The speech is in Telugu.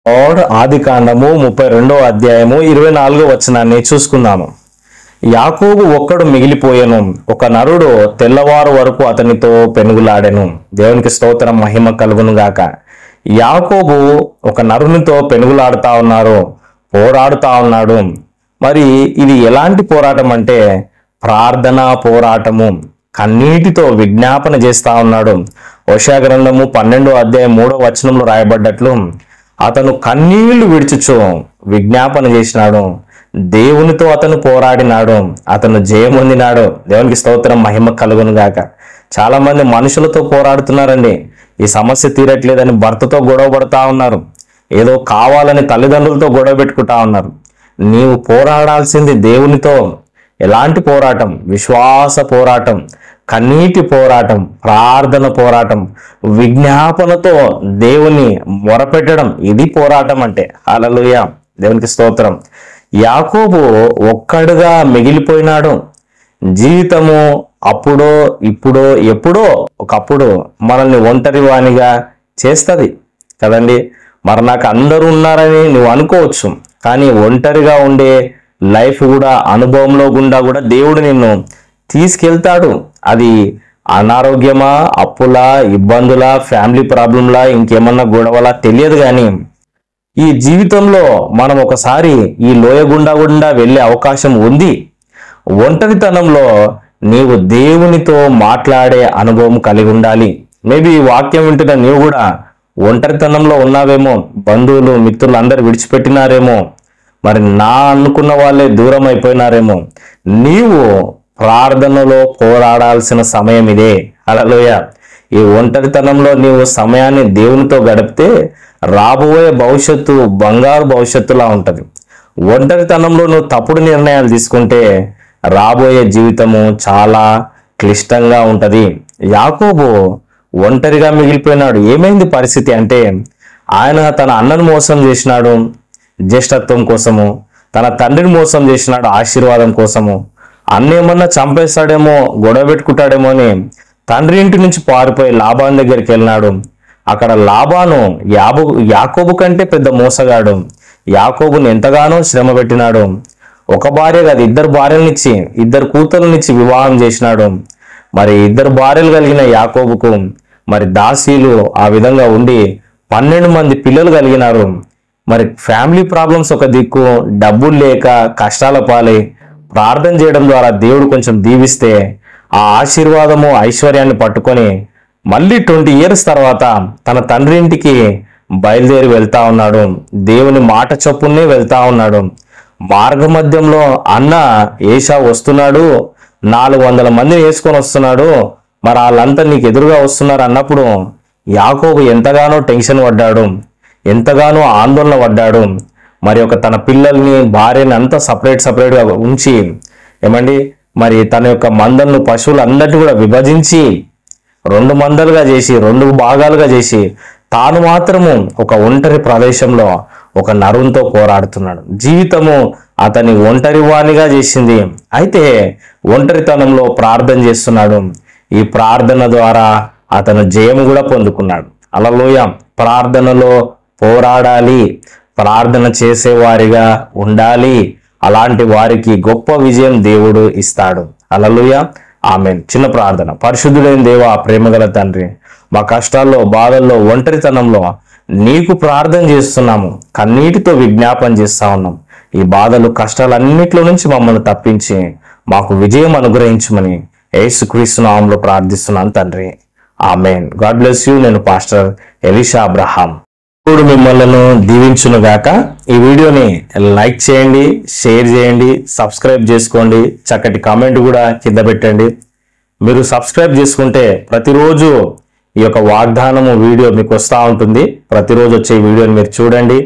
ఆది కాండము 32వ అధ్యాయము 24వ వచనాన్ని చూసుకుందాము. యాకోబు ఒక్కడు మిగిలిపోయెను, ఒక నరుడు తెల్లవారు వరకు అతనితో పెనుగులాడెను. దేవునికి స్తోత్రం, మహిమ కలుగును గాక. యాకోబు ఒక నరునితో పెనుగులాడుతా పోరాడుతా ఉన్నాడు. మరి ఇది ఎలాంటి పోరాటం అంటే ప్రార్థనా పోరాటము. కన్నీటితో విజ్ఞాపన చేస్తా ఉన్నాడు. హోషేయ గ్రంథము 12వ అధ్యాయం 3వ వచనంలో రాయబడ్డట్లు అతను కన్నీళ్లు విడిచుచు విజ్ఞాపన చేసినాడు. దేవునితో అతను పోరాడినాడు, అతను జయమొందినాడు. దేవునికి స్తోత్రం, మహిమ కలుగును గాక. చాలా మంది మనుషులతో పోరాడుతున్నారండి. ఈ సమస్య తీరట్లేదని భర్తతో గొడవ పడుతూ ఉన్నారు, ఏదో కావాలని తల్లిదండ్రులతో గొడవ పెట్టుకుంటా ఉన్నారు. నీవు పోరాడాల్సింది దేవునితో. ఎలాంటి పోరాటం? విశ్వాస పోరాటం, కన్నీటి పోరాటం, ప్రార్థన పోరాటం, విజ్ఞాపనతో దేవుని మొరపెట్టడం. ఇది పోరాటం అంటే. హల్లెలూయా, దేవునికి స్తోత్రం. యాకోబు ఒక్కడుగా మిగిలిపోయినాడు. జీవితము అప్పుడో ఇప్పుడో ఎప్పుడో ఒకప్పుడు మనల్ని ఒంటరి వానిగా చేస్తుంది కదండి. మరి నాకు అందరూ ఉన్నారని నువ్వు అనుకోవచ్చు, కానీ ఒంటరిగా ఉండే లైఫ్ కూడా, అనుభవంలో గుండా కూడా దేవుడు నిన్ను తీసుకెళ్తాడు. అది అనారోగ్యమా, అప్పులా, ఇబ్బందులా, ఫ్యామిలీ ప్రాబ్లంలా, ఇంకేమన్నా గొడవలా తెలియదు. కానీ ఈ జీవితంలో మనం ఒకసారి ఈ లోయ గుండా వెళ్ళే అవకాశం ఉంది. ఒంటరితనంలో నీవు దేవునితో మాట్లాడే అనుభవం కలిగి ఉండాలి. మేబీ ఈ వాక్యం వింటున్న నీవు కూడా ఒంటరితనంలో ఉన్నావేమో, బంధువులు మిత్రులు అందరు విడిచిపెట్టినారేమో, మరి నా అనుకున్న వాళ్ళే దూరం అయిపోయినారేమో. నీవు ప్రార్థనలో పోరాడాల్సిన సమయం ఇదే. హల్లెలూయా. ఈ ఒంటరితనంలో నీవు సమయాన్ని దేవునితో గడిపితే రాబోయే భవిష్యత్తు బంగారు భవిష్యత్తులా ఉంటది. ఒంటరితనంలో నువ్వు తప్పుడు నిర్ణయాలు తీసుకుంటే రాబోయే జీవితము చాలా క్లిష్టంగా ఉంటది. యాకోబు ఒంటరిగా మిగిలిపోయినాడు. ఏమైంది పరిస్థితి అంటే, ఆయన తన అన్నను మోసం చేసినాడు జ్యేష్ఠత్వం కోసము, తన తండ్రిని మోసం చేసినాడు ఆశీర్వాదం కోసము. అన్నేమన్నా చంపేస్తాడేమో, గొడవ పెట్టుకుంటాడేమో అని తండ్రి ఇంటి నుంచి పారిపోయి లాబాను దగ్గరికి వెళ్ళినాడు. అక్కడ లాబాను యాకోబు కంటే పెద్ద మోసగాడు. యాకోబుని ఎంతగానో శ్రమ పెట్టినాడు. ఒక భార్య కాదు, 2 భార్యలనిచ్చి 2 కూతుర్లనిచ్చి వివాహం చేసినాడు. మరి 2 భార్యలు కలిగిన యాకోబుకు మరి దాసీలు ఆ విధంగా ఉండి 12 మంది పిల్లలు కలిగినారు. మరి ఫ్యామిలీ ప్రాబ్లమ్స్ ఒక దిక్కు, డబ్బులు లేక కష్టాల పాలై ప్రార్థన చేయడం ద్వారా దేవుడు కొంచెం దీవిస్తే ఆ ఆశీర్వాదము ఐశ్వర్యాన్ని పట్టుకొని మళ్ళీ 20 years తర్వాత తన తండ్రి ఇంటికి బయలుదేరి వెళ్తా ఉన్నాడు. దేవుని మాట చొప్పునే వెళ్తా ఉన్నాడు. మార్గ మధ్యంలో అన్న ఏషా వస్తున్నాడు, 400 మందిని వేసుకొని వస్తున్నాడు. మరి వాళ్ళంతా నీకు ఎదురుగా వస్తున్నారు అన్నప్పుడు యాకోబు ఎంతగానో టెన్షన్ పడ్డాడు, ఎంతగానో ఆందోళన పడ్డాడు. మరి తన పిల్లల్ని, భార్యని అంతా సపరేట్గా ఉంచి మరి తన యొక్క మందలను, పశువులు అందరినీ కూడా విభజించి 2 మందలుగా చేసి, 2 భాగాలుగా చేసి తాను మాత్రము ఒక ఒంటరి ప్రదేశంలో ఒక నరునితో పోరాడుతున్నాడు. జీవితము అతని ఒంటరి వానిగా చేసింది. అయితే ఒంటరితనంలో ప్రార్థన చేస్తున్నాడు. ఈ ప్రార్థన ద్వారా అతను జయము కూడా పొందుకున్నాడు. హల్లెలూయా. ప్రార్థనలో పోరాడాలి, ప్రార్థన చేసేవారిగా ఉండాలి. అలాంటి వారికి గొప్ప విజయం దేవుడు ఇస్తాడు. హల్లెలూయా, ఆమేన్. చిన్న ప్రార్థన. పరిశుద్ధుడైన దేవా, ప్రేమగల తండ్రి, మా కష్టాల్లో, బాధల్లో, ఒంటరితనంలో నీకు ప్రార్థన చేస్తున్నాము, కన్నీటితో విజ్ఞాపన చేస్తా ఉన్నాం. ఈ బాధలు, కష్టాలన్నిట్లో నుంచి మమ్మల్ని తప్పించి మాకు విజయం అనుగ్రహించమని యేసుక్రీస్తు నామములో ప్రార్థిస్తున్నాను తండ్రి, ఆమేన్. God bless you. నేను పాస్టర్ ఎలీషా అబ్రహాం. దేవుడు మిమ్మల్ని దీవించును గాక. ఈ వీడియోని లైక్ చేయండి, షేర్ చేయండి, సబ్స్క్రైబ్ చేసుకోండి. చక్కటి కామెంట్ కూడా కింద పెట్టండి. మీరు సబ్స్క్రైబ్ చేసుకుంటే ప్రతిరోజు ఈ యొక్క వాగ్దానము వీడియో మీకు వస్తూ ఉంటుంది. ప్రతిరోజు వచ్చే వీడియోని మీరు చూడండి.